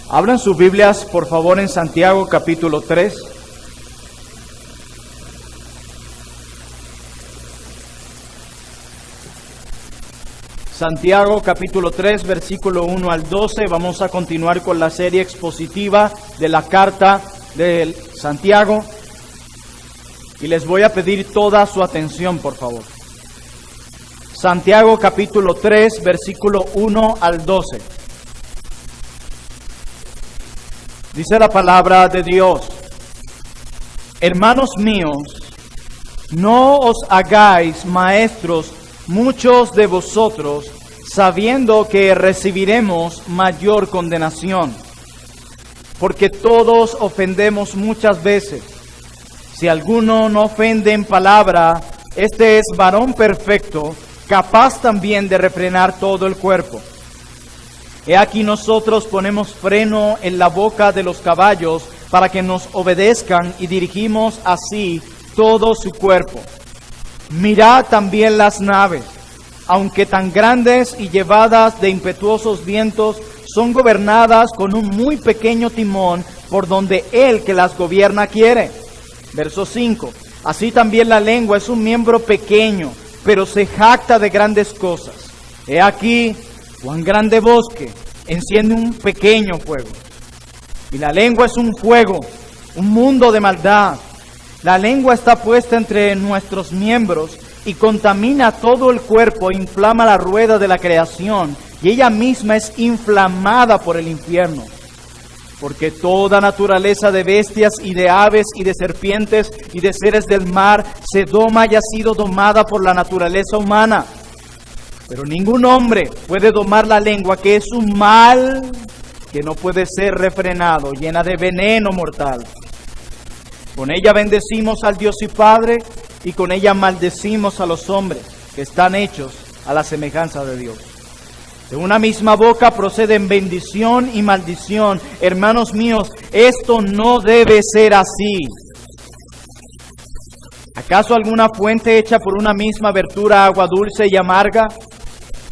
Abran sus Biblias, por favor, en Santiago capítulo 3. Santiago capítulo 3, versículo 1 al 12. Vamos a continuar con la serie expositiva de la carta de Santiago. Y les voy a pedir toda su atención, por favor. Santiago capítulo 3, versículo 1 al 12. Dice la palabra de Dios: Hermanos míos, no os hagáis maestros muchos de vosotros, sabiendo que recibiremos mayor condenación. Porque todos ofendemos muchas veces. Si alguno no ofende en palabra, este es varón perfecto, capaz también de refrenar todo el cuerpo. He aquí nosotros ponemos freno en la boca de los caballos para que nos obedezcan y dirigimos así todo su cuerpo. Mirad también las naves, aunque tan grandes y llevadas de impetuosos vientos, son gobernadas con un muy pequeño timón por donde el que las gobierna quiere. Verso 5. Así también la lengua es un miembro pequeño, pero se jacta de grandes cosas. He aquí cuán grande bosque enciende un pequeño fuego. Y la lengua es un fuego, un mundo de maldad. La lengua está puesta entre nuestros miembros y contamina todo el cuerpo, inflama la rueda de la creación, y ella misma es inflamada por el infierno. Porque toda naturaleza de bestias y de aves y de serpientes y de seres del mar se doma y ha sido domada por la naturaleza humana. Pero ningún hombre puede domar la lengua, que es un mal que no puede ser refrenado, llena de veneno mortal. Con ella bendecimos al Dios y Padre, y con ella maldecimos a los hombres, que están hechos a la semejanza de Dios. De una misma boca proceden bendición y maldición. Hermanos míos, esto no debe ser así. ¿Acaso alguna fuente hecha por una misma abertura agua dulce y amarga?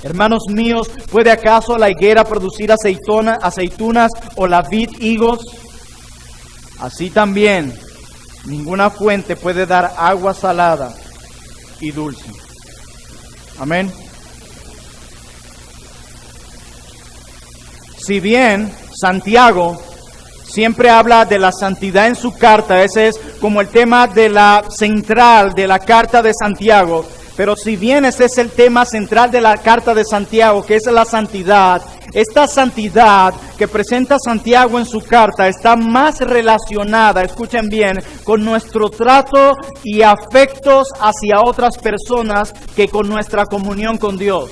Hermanos míos, ¿puede acaso la higuera producir aceitunas o la vid higos? Así también, ninguna fuente puede dar agua salada y dulce. Amén. Si bien Santiago siempre habla de la santidad en su carta, ese es como el tema de la central de la carta de Santiago, pero si bien ese es el tema central de la carta de Santiago, que es la santidad, esta santidad que presenta Santiago en su carta está más relacionada, escuchen bien, con nuestro trato y afectos hacia otras personas que con nuestra comunión con Dios.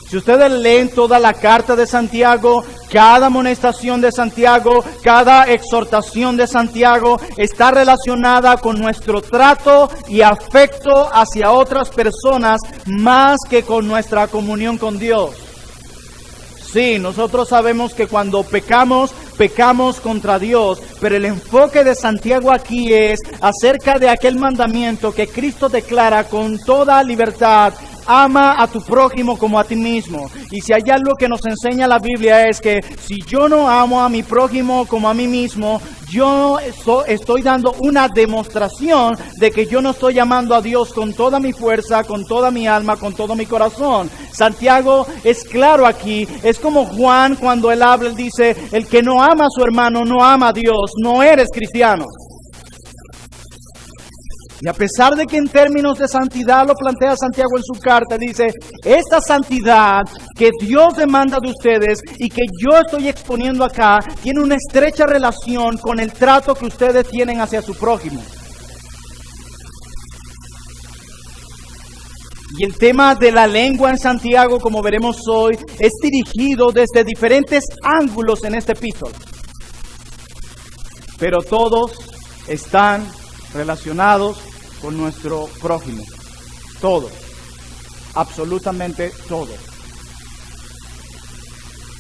Si ustedes leen toda la carta de Santiago, cada amonestación de Santiago, cada exhortación de Santiago está relacionada con nuestro trato y afecto hacia otras personas más que con nuestra comunión con Dios. Sí, nosotros sabemos que cuando pecamos contra Dios, pero el enfoque de Santiago aquí es acerca de aquel mandamiento que Cristo declara con toda libertad: ama a tu prójimo como a ti mismo. Y si hay algo que nos enseña la Biblia es que si yo no amo a mi prójimo como a mí mismo, yo estoy dando una demostración de que yo no estoy amando a Dios con toda mi fuerza, con toda mi alma, con todo mi corazón. Santiago es claro aquí, es como Juan cuando él habla, él dice: el que no ama a su hermano no ama a Dios, no eres cristiano. Y a pesar de que en términos de santidad lo plantea Santiago en su carta, dice: esta santidad que Dios demanda de ustedes y que yo estoy exponiendo acá, tiene una estrecha relación con el trato que ustedes tienen hacia su prójimo. Y el tema de la lengua en Santiago, como veremos hoy, es dirigido desde diferentes ángulos en este epístola. Pero todos están relacionados con nuestro prójimo. Todo. Absolutamente todo.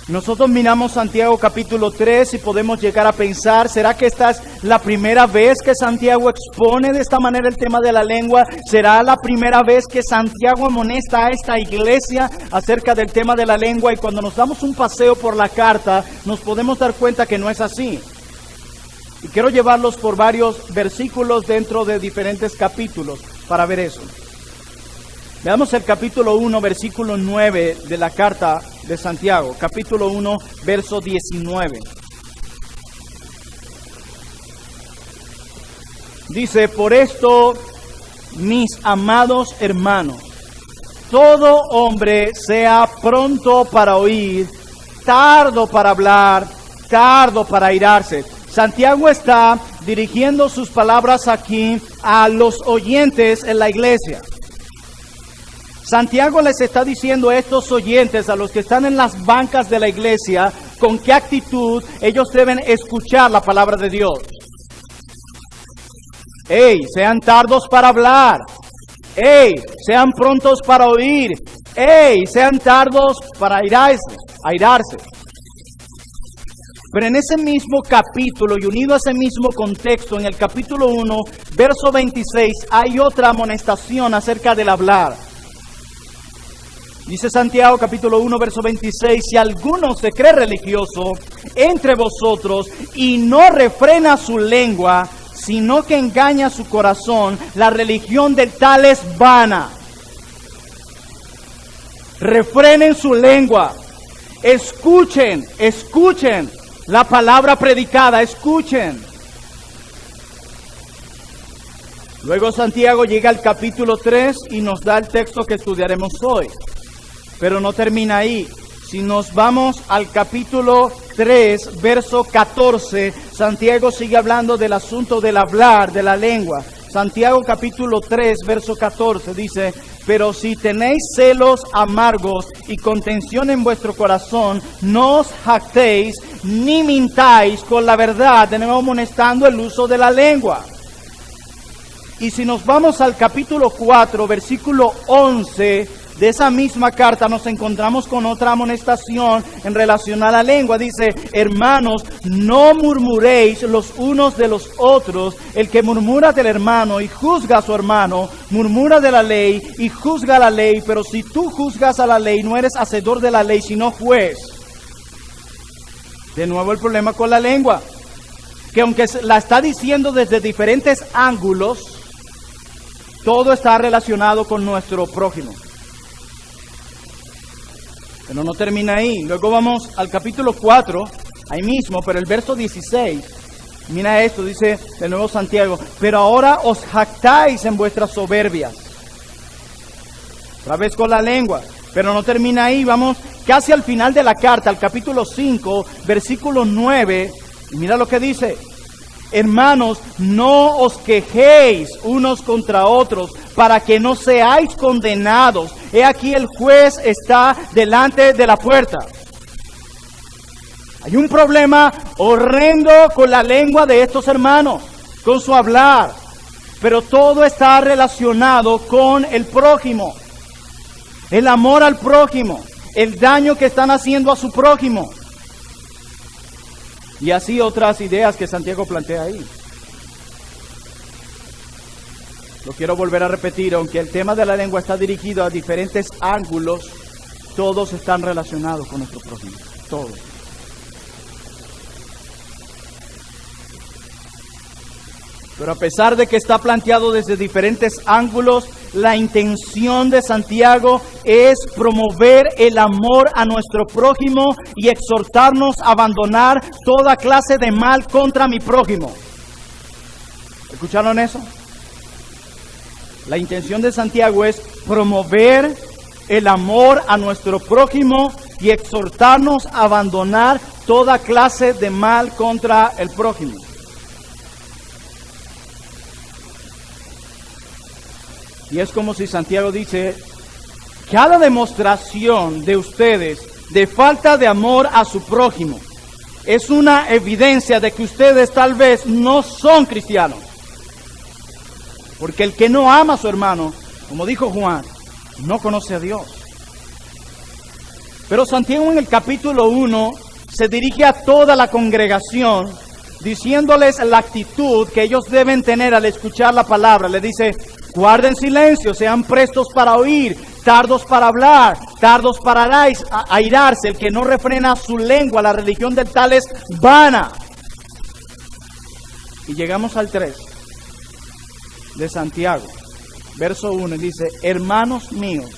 Nosotros miramos Santiago capítulo 3 y podemos llegar a pensar, ¿será que esta es la primera vez que Santiago expone de esta manera el tema de la lengua? ¿Será la primera vez que Santiago amonesta a esta iglesia acerca del tema de la lengua? Y cuando nos damos un paseo por la carta, nos podemos dar cuenta que no es así. Y quiero llevarlos por varios versículos dentro de diferentes capítulos para ver eso. Veamos el capítulo 1, versículo 9 de la carta de Santiago. Capítulo 1, verso 19. Dice, por esto, mis amados hermanos, todo hombre sea pronto para oír, tardo para hablar, tardo para airarse. Santiago está dirigiendo sus palabras aquí a los oyentes en la iglesia. Santiago les está diciendo a estos oyentes, a los que están en las bancas de la iglesia, con qué actitud ellos deben escuchar la palabra de Dios. ¡Ey! Sean tardos para hablar. ¡Ey! Sean prontos para oír. ¡Ey! Sean tardos para airarse. Pero en ese mismo capítulo y unido a ese mismo contexto, en el capítulo 1, verso 26, hay otra amonestación acerca del hablar. Dice Santiago capítulo 1 verso 26, si alguno se cree religioso entre vosotros y no refrena su lengua, sino que engaña su corazón, la religión del tal es vana. Refrenen su lengua, escuchen la palabra predicada, escuchen. Luego Santiago llega al capítulo 3 y nos da el texto que estudiaremos hoy. Pero no termina ahí. Si nos vamos al capítulo 3, verso 14, Santiago sigue hablando del asunto del hablar, de la lengua. Santiago capítulo 3, verso 14 dice, pero si tenéis celos amargos y contención en vuestro corazón, no os jactéis ni mintáis con la verdad, de nuevo amonestando el uso de la lengua. Y si nos vamos al capítulo 4, versículo 11, de esa misma carta nos encontramos con otra amonestación en relación a la lengua. Dice, hermanos, no murmuréis los unos de los otros. El que murmura del hermano y juzga a su hermano, murmura de la ley y juzga la ley. Pero si tú juzgas a la ley, no eres hacedor de la ley, sino juez. De nuevo el problema con la lengua, que aunque la está diciendo desde diferentes ángulos, todo está relacionado con nuestro prójimo. Pero no termina ahí. Luego vamos al capítulo 4, ahí mismo, pero el verso 16. Mira esto, dice de nuevo Santiago. Pero ahora os jactáis en vuestras soberbias. Otra vez con la lengua. Pero no termina ahí. Vamos casi al final de la carta, al capítulo 5, versículo 9. Y mira lo que dice. Hermanos, no os quejéis unos contra otros, para que no seáis condenados. He aquí el juez está delante de la puerta. Hay un problema horrendo con la lengua de estos hermanos, con su hablar. Pero todo está relacionado con el prójimo. El amor al prójimo, el daño que están haciendo a su prójimo. Y así otras ideas que Santiago plantea ahí. Lo quiero volver a repetir, aunque el tema de la lengua está dirigido a diferentes ángulos, todos están relacionados con nuestro prójimo. Todos. Pero a pesar de que está planteado desde diferentes ángulos, la intención de Santiago es promover el amor a nuestro prójimo y exhortarnos a abandonar toda clase de mal contra mi prójimo. ¿Escucharon eso? La intención de Santiago es promover el amor a nuestro prójimo y exhortarnos a abandonar toda clase de mal contra el prójimo. Y es como si Santiago dice, cada demostración de ustedes de falta de amor a su prójimo es una evidencia de que ustedes tal vez no son cristianos. Porque el que no ama a su hermano, como dijo Juan, no conoce a Dios. Pero Santiago en el capítulo 1 se dirige a toda la congregación diciéndoles la actitud que ellos deben tener al escuchar la palabra. Le dice, guarden silencio, sean prestos para oír, tardos para hablar, tardos para airarse. El que no refrena su lengua, la religión del tal es vana. Y llegamos al 3 de Santiago, verso 1, y dice, hermanos míos,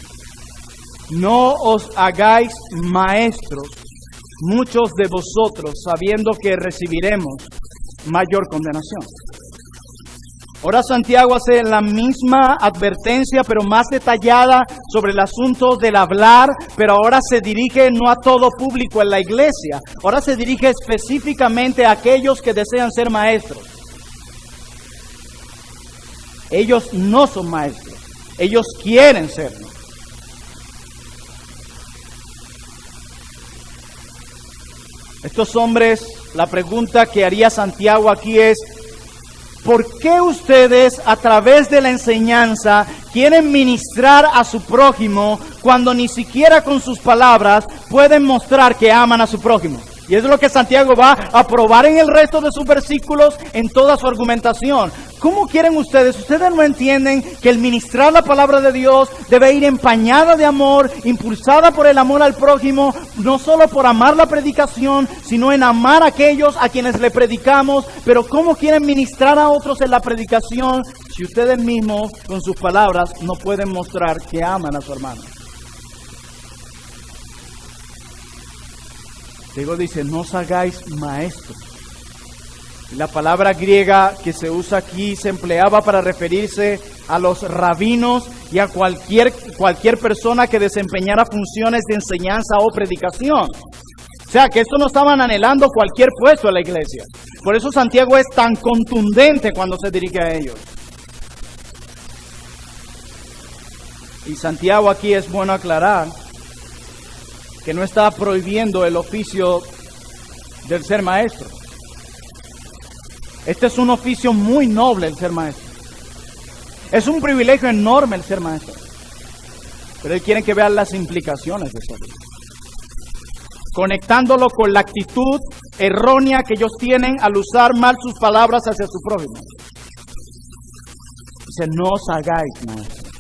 no os hagáis maestros muchos de vosotros, sabiendo que recibiremos mayor condenación. Ahora Santiago hace la misma advertencia, pero más detallada sobre el asunto del hablar, pero ahora se dirige no a todo público en la iglesia, ahora se dirige específicamente a aquellos que desean ser maestros. Ellos no son maestros, ellos quieren serlo. Estos hombres, la pregunta que haría Santiago aquí es, ¿por qué ustedes a través de la enseñanza quieren ministrar a su prójimo cuando ni siquiera con sus palabras pueden mostrar que aman a su prójimo? Y eso es lo que Santiago va a probar en el resto de sus versículos, en toda su argumentación. ¿Cómo quieren ustedes? Ustedes no entienden que el ministrar la palabra de Dios debe ir empañada de amor, impulsada por el amor al prójimo, no solo por amar la predicación, sino en amar a aquellos a quienes le predicamos. Pero ¿cómo quieren ministrar a otros en la predicación si ustedes mismos con sus palabras no pueden mostrar que aman a su hermano? Diego dice, no os hagáis maestros. La palabra griega que se usa aquí se empleaba para referirse a los rabinos y a cualquier persona que desempeñara funciones de enseñanza o predicación. O sea, que esto no estaban anhelando cualquier puesto en la iglesia. Por eso Santiago es tan contundente cuando se dirige a ellos. Y Santiago aquí es bueno aclarar que no está prohibiendo el oficio del ser maestro. Este es un oficio muy noble, el ser maestro. Es un privilegio enorme el ser maestro. Pero él quiere que vean las implicaciones de eso, conectándolo con la actitud errónea que ellos tienen al usar mal sus palabras hacia su prójimo. Dice, no os hagáis maestros.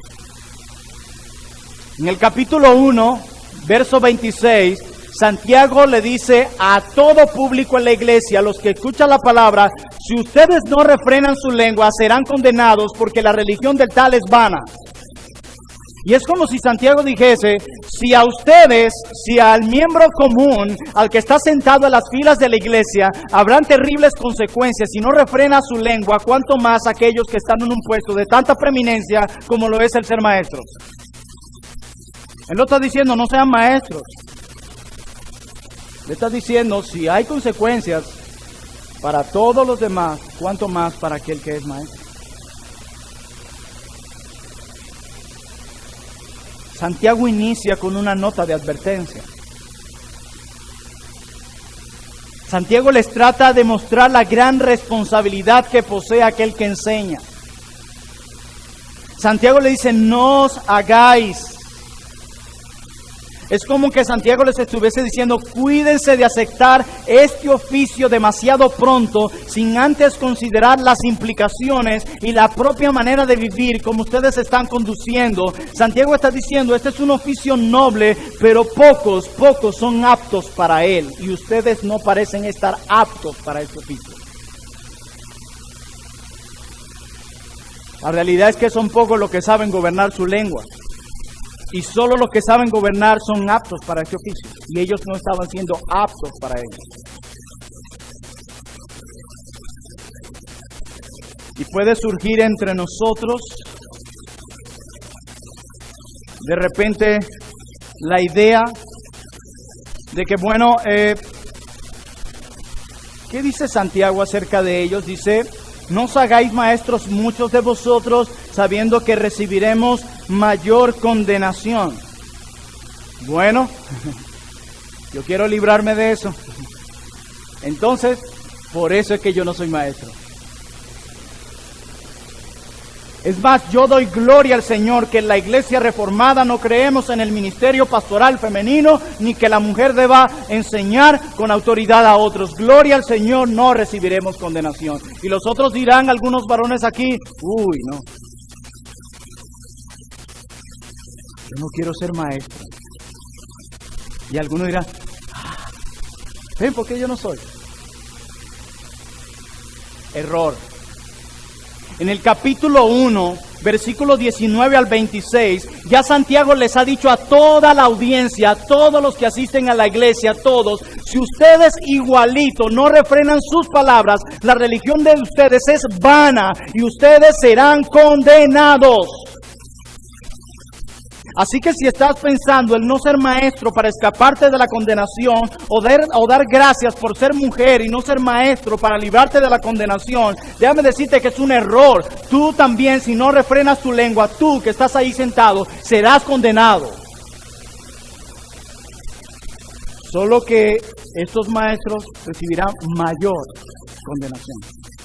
En el capítulo 1, verso 26, Santiago le dice a todo público en la iglesia, a los que escuchan la palabra, si ustedes no refrenan su lengua, serán condenados porque la religión del tal es vana. Y es como si Santiago dijese, si a ustedes, si al miembro común, al que está sentado en las filas de la iglesia, habrán terribles consecuencias si no refrena su lengua, cuanto más aquellos que están en un puesto de tanta preeminencia como lo es el ser maestro. Él no está diciendo no sean maestros. Le está diciendo si hay consecuencias para todos los demás, cuánto más para aquel que es maestro. Santiago inicia con una nota de advertencia. Santiago les trata de mostrar la gran responsabilidad que posee aquel que enseña. Santiago le dice, no os hagáis. Es como que Santiago les estuviese diciendo, cuídense de aceptar este oficio demasiado pronto, sin antes considerar las implicaciones y la propia manera de vivir como ustedes están conduciendo. Santiago está diciendo, este es un oficio noble, pero pocos son aptos para él. Y ustedes no parecen estar aptos para este oficio. La realidad es que son pocos los que saben gobernar su lengua. Y solo los que saben gobernar son aptos para este oficio. Y ellos no estaban siendo aptos para ello. Y puede surgir entre nosotros de repente la idea de que, bueno, ¿qué dice Santiago acerca de ellos? Dice, no os hagáis maestros muchos de vosotros, sabiendo que recibiremos mayor condenación. Bueno, yo quiero librarme de eso. Entonces, por eso es que yo no soy maestro. Es más, yo doy gloria al Señor que en la iglesia reformada no creemos en el ministerio pastoral femenino, ni que la mujer deba enseñar con autoridad a otros. Gloria al Señor, no recibiremos condenación. Y los otros dirán, algunos varones aquí, uy, no. Yo no quiero ser maestro. Y algunos dirán, ¿ven por qué yo no soy? Error. En el capítulo 1, versículos 19 al 26, ya Santiago les ha dicho a toda la audiencia, a todos los que asisten a la iglesia, a todos, si ustedes igualito no refrenan sus palabras, la religión de ustedes es vana y ustedes serán condenados. Así que si estás pensando el no ser maestro para escaparte de la condenación o dar gracias por ser mujer y no ser maestro para librarte de la condenación, déjame decirte que es un error. Tú también, si no refrenas tu lengua, tú que estás ahí sentado, serás condenado. Solo que estos maestros recibirán mayor condenación.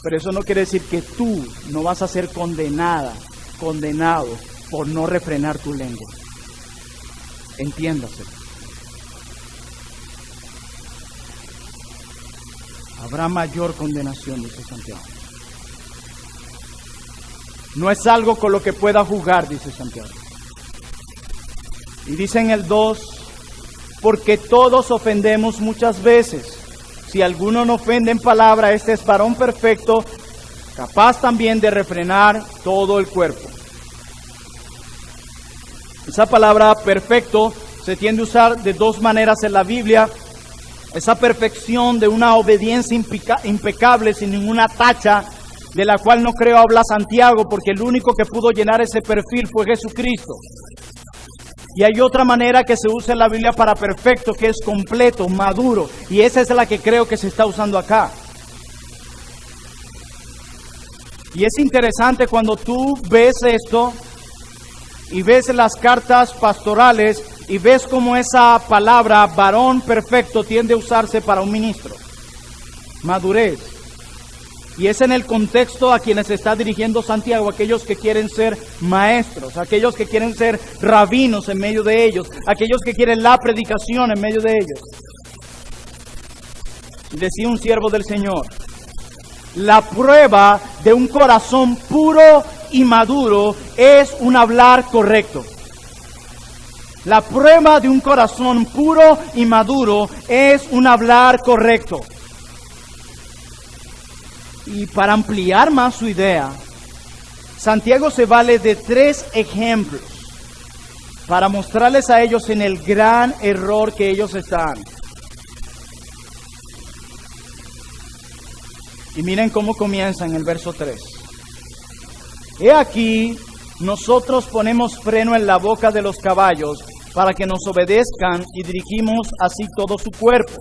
Pero eso no quiere decir que tú no vas a ser condenado por no refrenar tu lengua. Entiéndase. Habrá mayor condenación, dice Santiago. No es algo con lo que pueda jugar, dice Santiago. Y dice en el 2, porque todos ofendemos muchas veces. Si alguno no ofende en palabra, este es varón perfecto, capaz también de refrenar todo el cuerpo. Esa palabra perfecto se tiende a usar de dos maneras en la Biblia. Esa perfección de una obediencia impecable sin ninguna tacha, de la cual no creo habla Santiago, porque el único que pudo llenar ese perfil fue Jesucristo. Y hay otra manera que se usa en la Biblia para perfecto, que es completo, maduro, y esa es la que creo que se está usando acá. Y es interesante cuando tú ves esto y ves las cartas pastorales y ves cómo esa palabra varón perfecto tiende a usarse para un ministro. Madurez. Y es en el contexto a quienes se está dirigiendo Santiago, aquellos que quieren ser maestros, aquellos que quieren ser rabinos en medio de ellos, aquellos que quieren la predicación en medio de ellos. Decía un siervo del Señor, la prueba de un corazón puro y maduro es un hablar correcto. La prueba de un corazón puro y maduro es un hablar correcto. Y para ampliar más su idea, Santiago se vale de 3 ejemplos para mostrarles a ellos en el gran error que ellos están. Y miren cómo comienza en el verso 3. He aquí, nosotros ponemos freno en la boca de los caballos para que nos obedezcan y dirigimos así todo su cuerpo.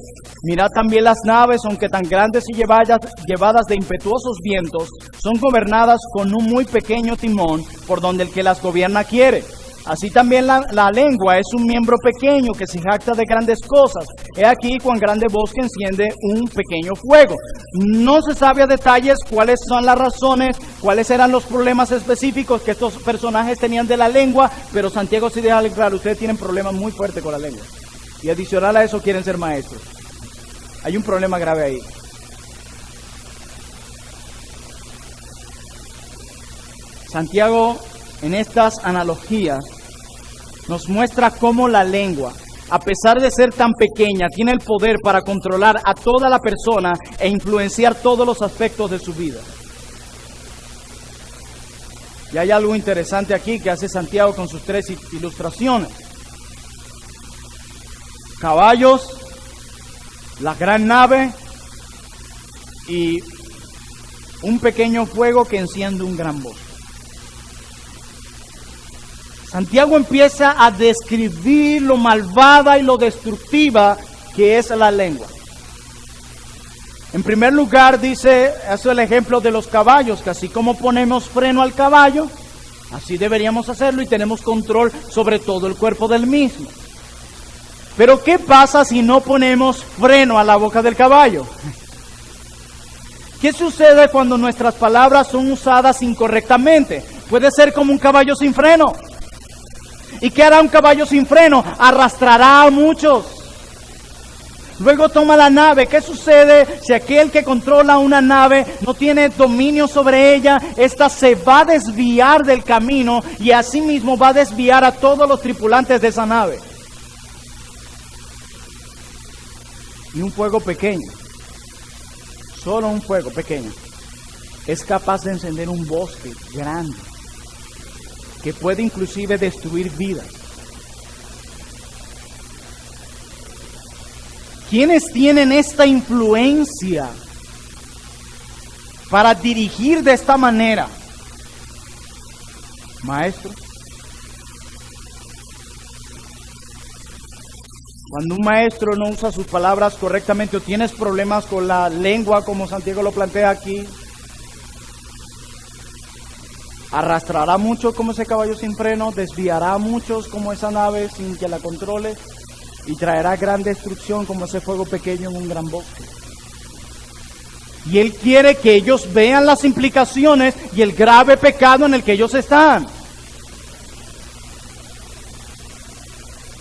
Mirad también las naves, aunque tan grandes y llevadas de impetuosos vientos, son gobernadas con un muy pequeño timón por donde el que las gobierna quiere. Así también la lengua es un miembro pequeño que se jacta de grandes cosas. He aquí cuán grande bosque enciende un pequeño fuego. No se sabe a detalles cuáles son las razones, cuáles eran los problemas específicos que estos personajes tenían de la lengua, pero Santiago sí deja claro, ustedes tienen problemas muy fuertes con la lengua. Y adicional a eso quieren ser maestros. Hay un problema grave ahí. Santiago, en estas analogías, nos muestra cómo la lengua, a pesar de ser tan pequeña, tiene el poder para controlar a toda la persona e influenciar todos los aspectos de su vida. Y hay algo interesante aquí que hace Santiago con sus 3 ilustraciones. Caballos, la gran nave y un pequeño fuego que enciende un gran bosque. Santiago empieza a describir lo malvada y lo destructiva que es la lengua. En primer lugar dice, hace el ejemplo de los caballos, que así como ponemos freno al caballo, así deberíamos hacerlo y tenemos control sobre todo el cuerpo del mismo. Pero ¿qué pasa si no ponemos freno a la boca del caballo? ¿Qué sucede cuando nuestras palabras son usadas incorrectamente? Puede ser como un caballo sin freno. ¿Y qué hará un caballo sin freno? Arrastrará a muchos. Luego toma la nave. ¿Qué sucede si aquel que controla una nave no tiene dominio sobre ella? Esta se va a desviar del camino y asimismo va a desviar a todos los tripulantes de esa nave. Y un fuego pequeño, solo un fuego pequeño, es capaz de encender un bosque grande que puede inclusive destruir vidas. ¿Quiénes tienen esta influencia para dirigir de esta manera? Maestros. Cuando un maestro no usa sus palabras correctamente o tienes problemas con la lengua, como Santiago lo plantea aquí, arrastrará mucho como ese caballo sin freno, desviará a muchos como esa nave sin que la controle y traerá gran destrucción como ese fuego pequeño en un gran bosque. Y Él quiere que ellos vean las implicaciones y el grave pecado en el que ellos están.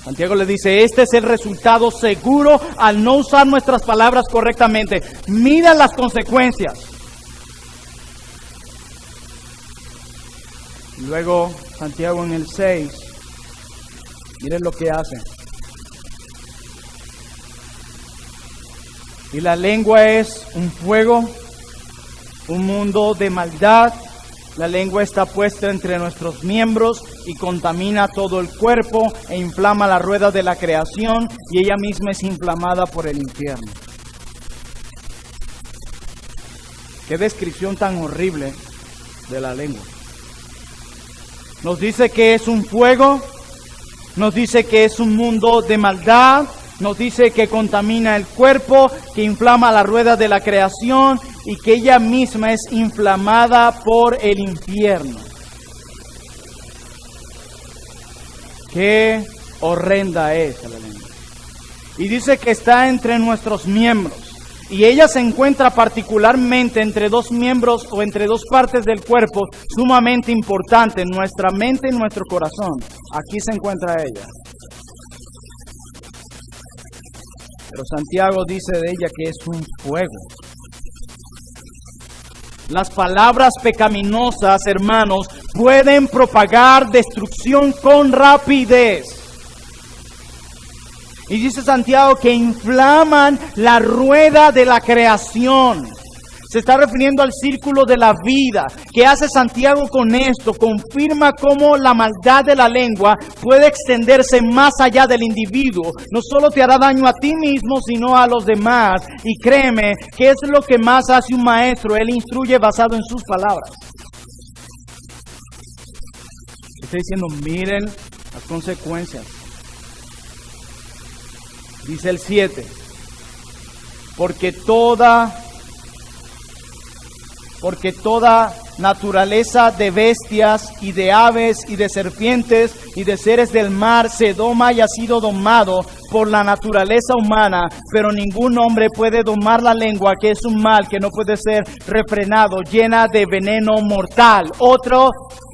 Santiago le dice, este es el resultado seguro al no usar nuestras palabras correctamente. Mira las consecuencias. Luego, Santiago en el 6, miren lo que hace. Y la lengua es un fuego, un mundo de maldad. La lengua está puesta entre nuestros miembros y contamina todo el cuerpo e inflama la rueda de la creación y ella misma es inflamada por el infierno. Qué descripción tan horrible de la lengua. Nos dice que es un fuego, nos dice que es un mundo de maldad, nos dice que contamina el cuerpo, que inflama la rueda de la creación y que ella misma es inflamada por el infierno. Qué horrenda es la lengua. Y dice que está entre nuestros miembros. Y ella se encuentra particularmente entre dos miembros o entre dos partes del cuerpo sumamente importantes, nuestra mente y nuestro corazón. Aquí se encuentra ella. Pero Santiago dice de ella que es un fuego. Las palabras pecaminosas, hermanos, pueden propagar destrucción con rapidez. Y dice Santiago que inflaman la rueda de la creación. Se está refiriendo al círculo de la vida. ¿Qué hace Santiago con esto? Confirma cómo la maldad de la lengua puede extenderse más allá del individuo. No solo te hará daño a ti mismo, sino a los demás. Y créeme, ¿qué es lo que más hace un maestro? Él instruye basado en sus palabras. Está diciendo, miren las consecuencias. Dice el 7, porque toda naturaleza de bestias y de aves y de serpientes y de seres del mar se doma y ha sido domado por la naturaleza humana, pero ningún hombre puede domar la lengua, que es un mal que no puede ser refrenado, llena de veneno mortal. Otro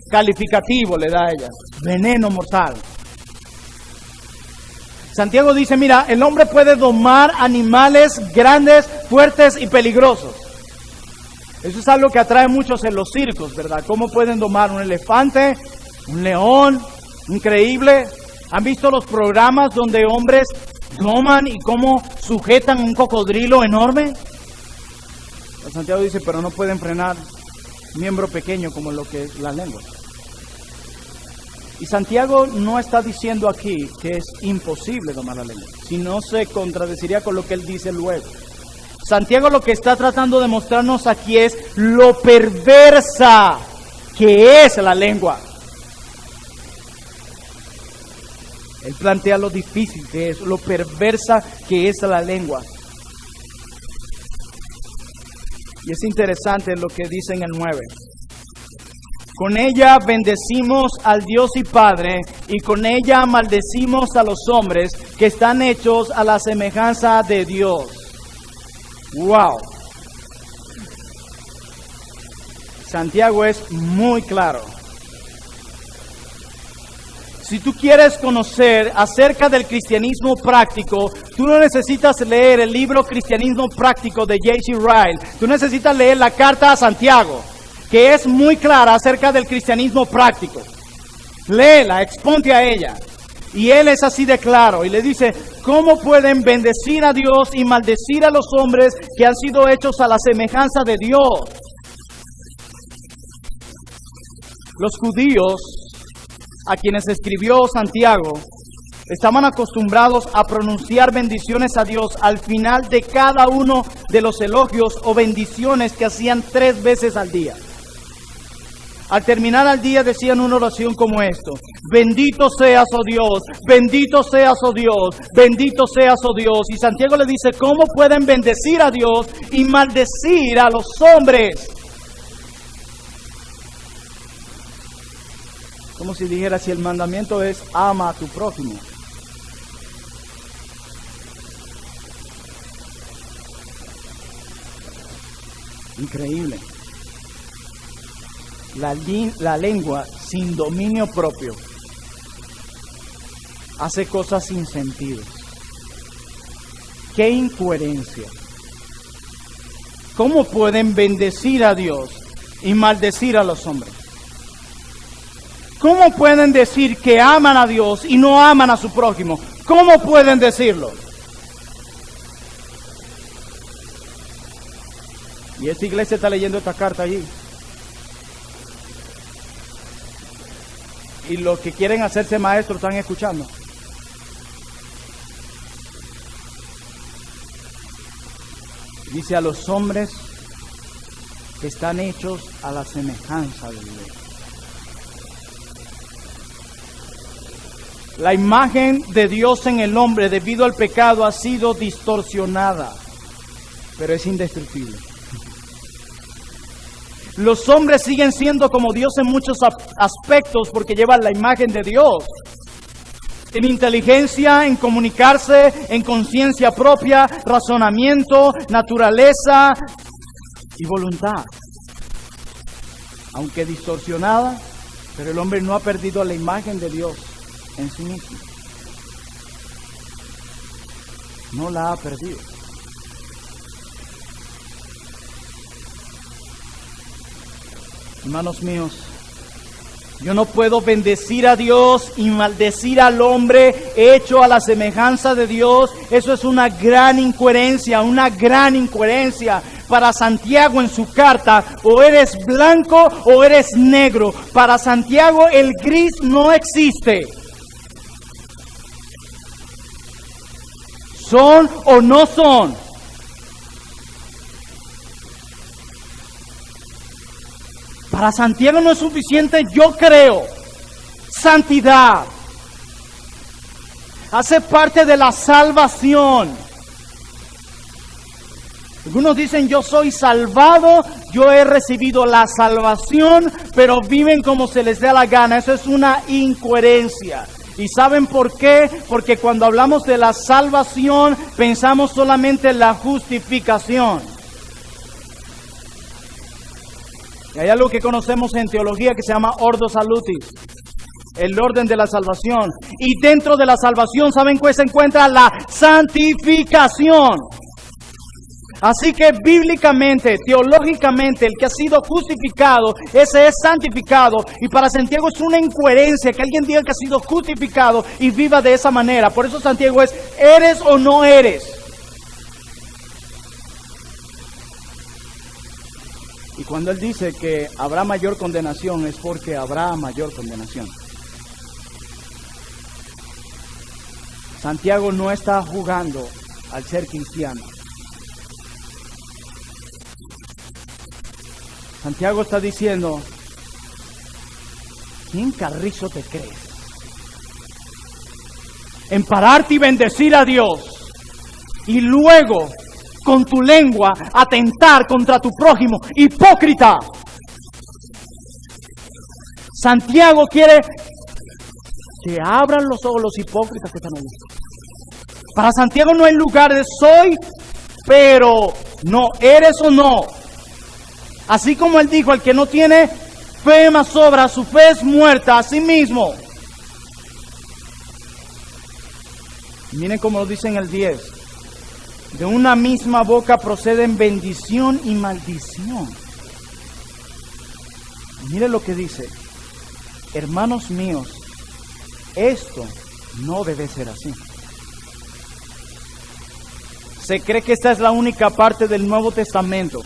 calificativo le da a ella, veneno mortal. Santiago dice, mira, el hombre puede domar animales grandes, fuertes y peligrosos. Eso es algo que atrae a muchos en los circos, ¿verdad? ¿Cómo pueden domar un elefante, un león? Increíble. ¿Han visto los programas donde hombres doman y cómo sujetan un cocodrilo enorme? Santiago dice, pero no pueden frenar un miembro pequeño como lo que es la lengua. Y Santiago no está diciendo aquí que es imposible domar la lengua, sino se contradeciría con lo que él dice luego. Santiago lo que está tratando de mostrarnos aquí es lo perversa que es la lengua. Él plantea lo difícil que es, lo perversa que es la lengua. Y es interesante lo que dice en el 9. Con ella bendecimos al Dios y Padre, y con ella maldecimos a los hombres que están hechos a la semejanza de Dios. ¡Wow! Santiago es muy claro. Si tú quieres conocer acerca del cristianismo práctico, tú no necesitas leer el libro Cristianismo Práctico de J.C. Ryle. Tú necesitas leer la carta a Santiago, que es muy clara acerca del cristianismo práctico. Léela, exponte a ella. Y él es así de claro y le dice, ¿cómo pueden bendecir a Dios y maldecir a los hombres que han sido hechos a la semejanza de Dios? Los judíos a quienes escribió Santiago estaban acostumbrados a pronunciar bendiciones a Dios al final de cada uno de los elogios o bendiciones que hacían 3 veces al día. Al terminar el día decían una oración como esto: bendito seas, oh Dios, bendito seas, oh Dios, bendito seas, oh Dios. Y Santiago le dice, ¿cómo pueden bendecir a Dios y maldecir a los hombres? Como si dijera, si el mandamiento es ama a tu prójimo. Increíble. La lengua sin dominio propio hace cosas sin sentido. ¡Qué incoherencia! ¿Cómo pueden bendecir a Dios y maldecir a los hombres? ¿Cómo pueden decir que aman a Dios y no aman a su prójimo? ¿Cómo pueden decirlo? Y esta iglesia está leyendo esta carta allí. Y los que quieren hacerse maestros están escuchando. Dice a los hombres que están hechos a la semejanza de Dios. La imagen de Dios en el hombre debido al pecado ha sido distorsionada, pero es indestructible. Los hombres siguen siendo como Dios en muchos aspectos porque llevan la imagen de Dios. En inteligencia, en comunicarse, en conciencia propia, razonamiento, naturaleza y voluntad. Aunque distorsionada, pero el hombre no ha perdido la imagen de Dios en sí mismo. No la ha perdido. Hermanos míos, yo no puedo bendecir a Dios y maldecir al hombre hecho a la semejanza de Dios. Eso es una gran incoherencia, Para Santiago en su carta, o eres blanco o eres negro. Para Santiago el gris no existe. ¿Son o no son? Para Santiago no es suficiente, yo creo. Santidad. Hace parte de la salvación. Algunos dicen, yo soy salvado, yo he recibido la salvación, pero viven como se les dé la gana. Eso es una incoherencia. ¿Y saben por qué? Porque cuando hablamos de la salvación, pensamos solamente en la justificación. Y hay algo que conocemos en teología que se llama ordo salutis, el orden de la salvación. Y dentro de la salvación, ¿saben cuál se encuentra? La santificación. Así que bíblicamente, teológicamente, el que ha sido justificado, ese es santificado. Y para Santiago es una incoherencia que alguien diga que ha sido justificado y viva de esa manera. Por eso Santiago es, ¿eres o no eres? Y cuando él dice que habrá mayor condenación, es porque habrá mayor condenación. Santiago no está jugando al ser cristiano. Santiago está diciendo, ¿quién carrizo te crees? En pararte y bendecir a Dios y luego con tu lengua atentar contra tu prójimo. Hipócrita. Santiago quiere que abran los ojos los hipócritas que están ahí. Para Santiago no hay lugar de soy, pero no, eres o no. Así como él dijo, el que no tiene fe más sobra, su fe es muerta a sí mismo. Miren cómo lo dice en el 10. De una misma boca proceden bendición y maldición. Miren lo que dice. Hermanos míos, esto no debe ser así. Se cree que esta es la única parte del Nuevo Testamento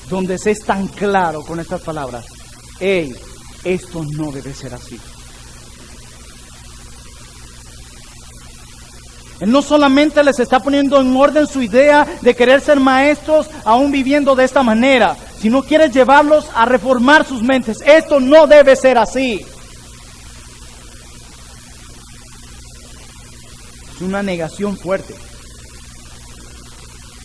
donde se es tan claro con estas palabras. Hey, esto no debe ser así. Él no solamente les está poniendo en orden su idea de querer ser maestros aún viviendo de esta manera, sino quiere llevarlos a reformar sus mentes. Esto no debe ser así. Es una negación fuerte.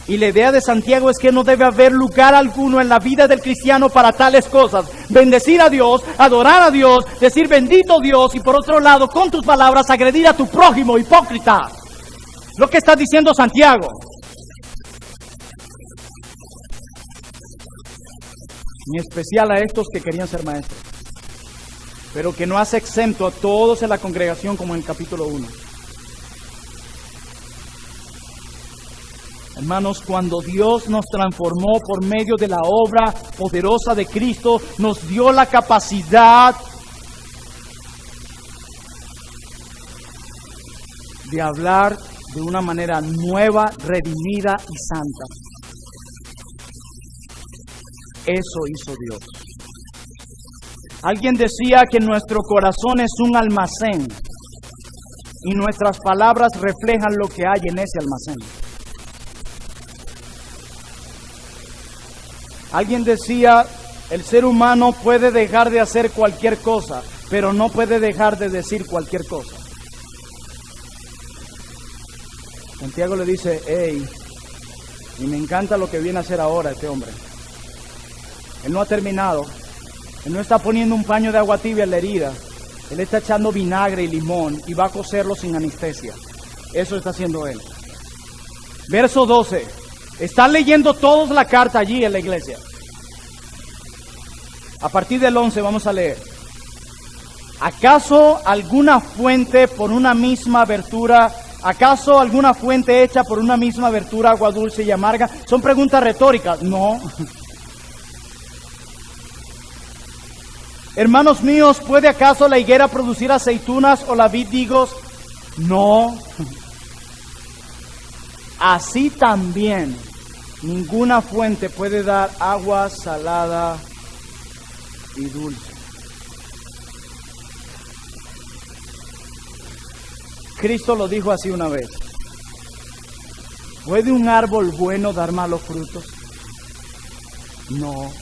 Y la idea de Santiago es que no debe haber lugar alguno en la vida del cristiano para tales cosas. Bendecir a Dios, adorar a Dios, decir bendito Dios y por otro lado con tus palabras agredir a tu prójimo, hipócrita. Lo que está diciendo Santiago. En especial a estos que querían ser maestros, pero que no hace exento a todos en la congregación como en el capítulo 1. Hermanos, cuando Dios nos transformó por medio de la obra poderosa de Cristo, nos dio la capacidad de hablar de una manera nueva, redimida y santa. Eso hizo Dios. Alguien decía que nuestro corazón es un almacén y nuestras palabras reflejan lo que hay en ese almacén. Alguien decía, el ser humano puede dejar de hacer cualquier cosa, pero no puede dejar de decir cualquier cosa. Santiago le dice, hey, y me encanta lo que viene a hacer ahora este hombre. Él no ha terminado. Él no está poniendo un paño de agua tibia en la herida. Él está echando vinagre y limón y va a cocerlo sin anestesia. Eso está haciendo él. Verso 12. Están leyendo todos la carta allí en la iglesia. A partir del 11 vamos a leer. ¿Acaso alguna fuente por una misma abertura? ¿Acaso alguna fuente hecha por una misma abertura, agua dulce y amarga? Son preguntas retóricas. No. Hermanos míos, ¿puede acaso la higuera producir aceitunas o la vid higos? No. Así también, ninguna fuente puede dar agua salada y dulce. Cristo lo dijo así una vez. ¿Puede un árbol bueno dar malos frutos? No.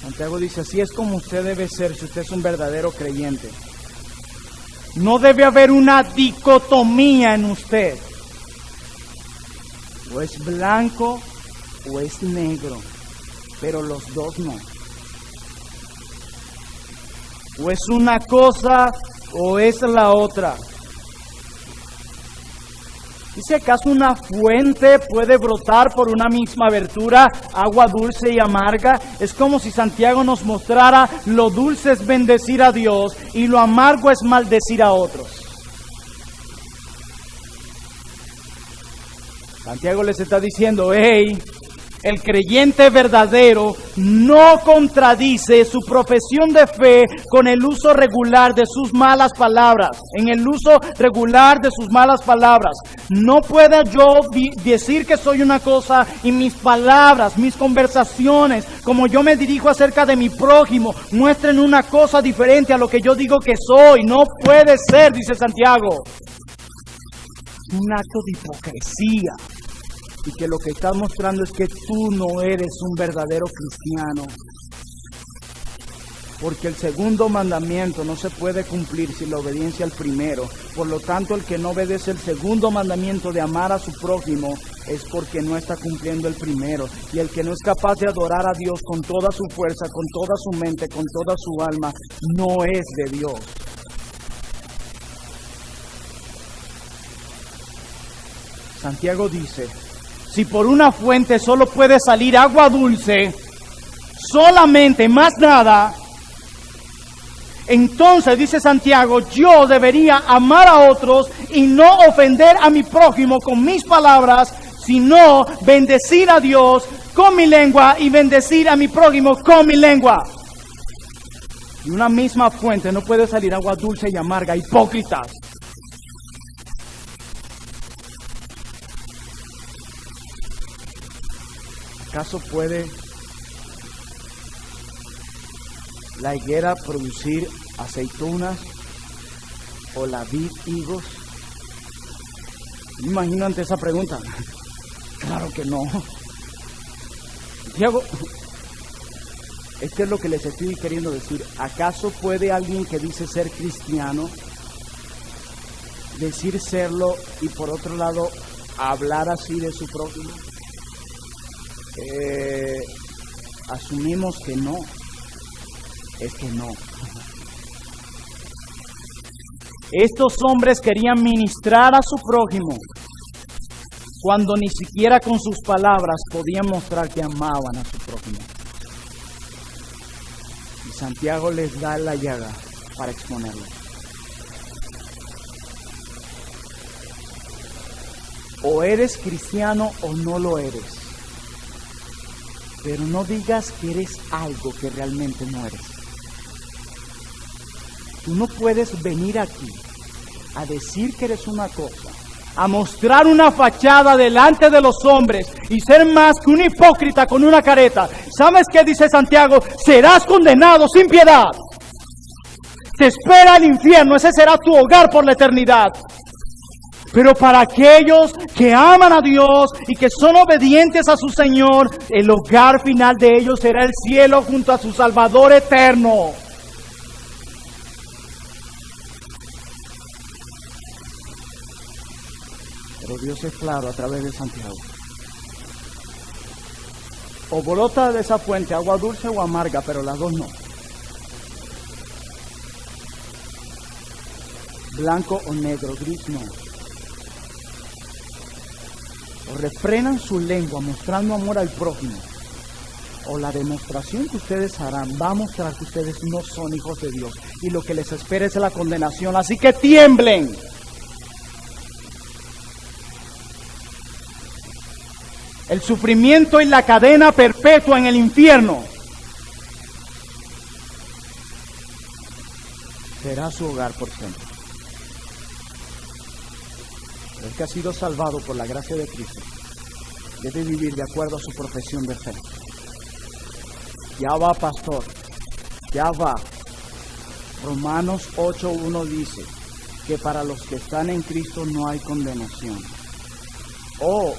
Santiago dice, así es como usted debe ser si usted es un verdadero creyente. No debe haber una dicotomía en usted. O es blanco o es negro, pero los dos no. O es una cosa o es la otra. ¿Dice acaso una fuente puede brotar por una misma abertura, agua dulce y amarga? Es como si Santiago nos mostrara lo dulce es bendecir a Dios y lo amargo es maldecir a otros. Santiago les está diciendo, hey, el creyente verdadero no contradice su profesión de fe con el uso regular de sus malas palabras. En el uso regular de sus malas palabras. No puedo yo decir que soy una cosa y mis palabras, mis conversaciones, como yo me dirijo acerca de mi prójimo, muestren una cosa diferente a lo que yo digo que soy. No puede ser, dice Santiago. Un acto de hipocresía. Y que lo que estás mostrando es que tú no eres un verdadero cristiano. Porque el segundo mandamiento no se puede cumplir sin la obediencia al primero. Por lo tanto, el que no obedece el segundo mandamiento de amar a su prójimo es porque no está cumpliendo el primero. Y el que no es capaz de adorar a Dios con toda su fuerza, con toda su mente, con toda su alma, no es de Dios. Santiago dice, si por una fuente solo puede salir agua dulce, solamente, más nada, Entonces, dice Santiago, yo debería amar a otros y no ofender a mi prójimo con mis palabras, sino bendecir a Dios con mi lengua y bendecir a mi prójimo con mi lengua. De una misma fuente no puede salir agua dulce y amarga, hipócritas. ¿Acaso puede la higuera producir aceitunas o la vid higos? Me imagino ante esa pregunta. Claro que no. Diego, esto es lo que les estoy queriendo decir. ¿Acaso puede alguien que dice ser cristiano decir serlo y por otro lado hablar así de su prójimo? Asumimos que no. Es que no. Estos hombres querían ministrar a su prójimo cuando ni siquiera con sus palabras podían mostrar que amaban a su prójimo. Y Santiago les da la llaga para exponerlo. O eres cristiano o no lo eres. Pero no digas que eres algo que realmente no eres. Tú no puedes venir aquí a decir que eres una cosa, a mostrar una fachada delante de los hombres y ser más que un hipócrita con una careta. ¿Sabes qué dice Santiago? Serás condenado sin piedad. Te espera el infierno, ese será tu hogar por la eternidad. Pero para aquellos que aman a Dios y que son obedientes a su Señor, el hogar final de ellos será el cielo junto a su Salvador eterno. Pero Dios es claro a través de Santiago. O brota de esa fuente agua dulce o amarga, pero las dos no. Blanco o negro, gris no. O refrenan su lengua mostrando amor al prójimo, o la demostración que ustedes harán va a mostrar que ustedes no son hijos de Dios y lo que les espera es la condenación. Así que tiemblen. El sufrimiento y la cadena perpetua en el infierno será su hogar por siempre. El que ha sido salvado por la gracia de Cristo debe vivir de acuerdo a su profesión de fe. Ya va, pastor, ya va. Romanos 8:1 dice que para los que están en Cristo no hay condenación. Oh,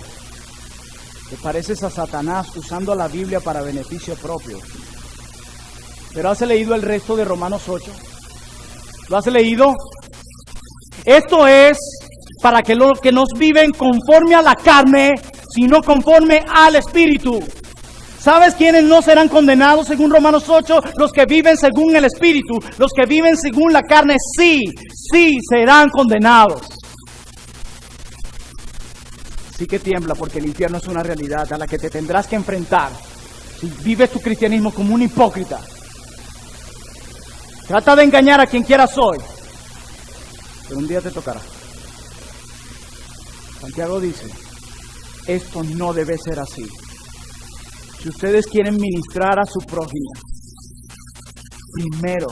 te pareces a Satanás usando la Biblia para beneficio propio. ¿Pero has leído el resto de Romanos 8? ¿Lo has leído? Esto es para que los que nos viven conforme a la carne, sino conforme al Espíritu. ¿Sabes quiénes no serán condenados según Romanos 8? Los que viven según el Espíritu. Los que viven según la carne, sí serán condenados. Sí que tiembla porque el infierno es una realidad a la que te tendrás que enfrentar si vives tu cristianismo como un hipócrita. Trata de engañar a quien quieras hoy, pero un día te tocará. Santiago dice, esto no debe ser así. Si ustedes quieren ministrar a su prójimo, primero,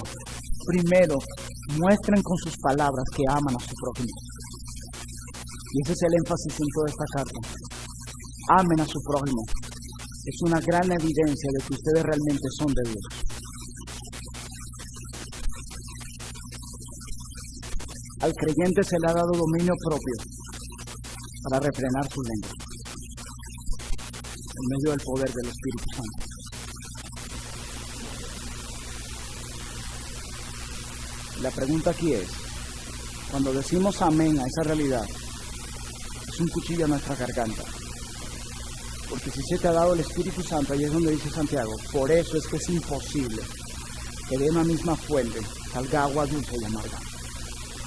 muestren con sus palabras que aman a su prójimo. Y ese es el énfasis en toda esta carta. Amen a su prójimo. Es una gran evidencia de que ustedes realmente son de Dios. Al creyente se le ha dado dominio propio para refrenar su lengua en medio del poder del Espíritu Santo. La pregunta aquí es, cuando decimos amén a esa realidad, es un cuchillo a nuestra garganta. Porque si se te ha dado el Espíritu Santo, ahí es donde dice Santiago, por eso es que es imposible que de una misma fuente salga agua dulce y amarga.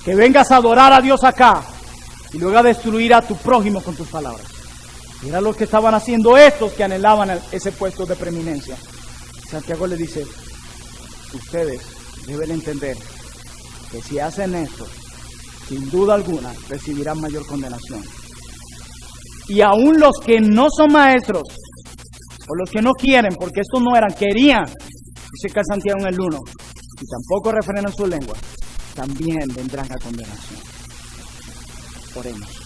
Que vengas a adorar a Dios acá y luego a destruir a tu prójimo con tus palabras. Y era lo que estaban haciendo estos que anhelaban ese puesto de preeminencia. Santiago le dice, ustedes deben entender que si hacen esto, sin duda alguna, recibirán mayor condenación. Y aún los que no son maestros, o los que no quieren, porque estos no eran, querían, dice Santiago en el 1, y tampoco refrenan su lengua, también vendrán a condenación. Oremos.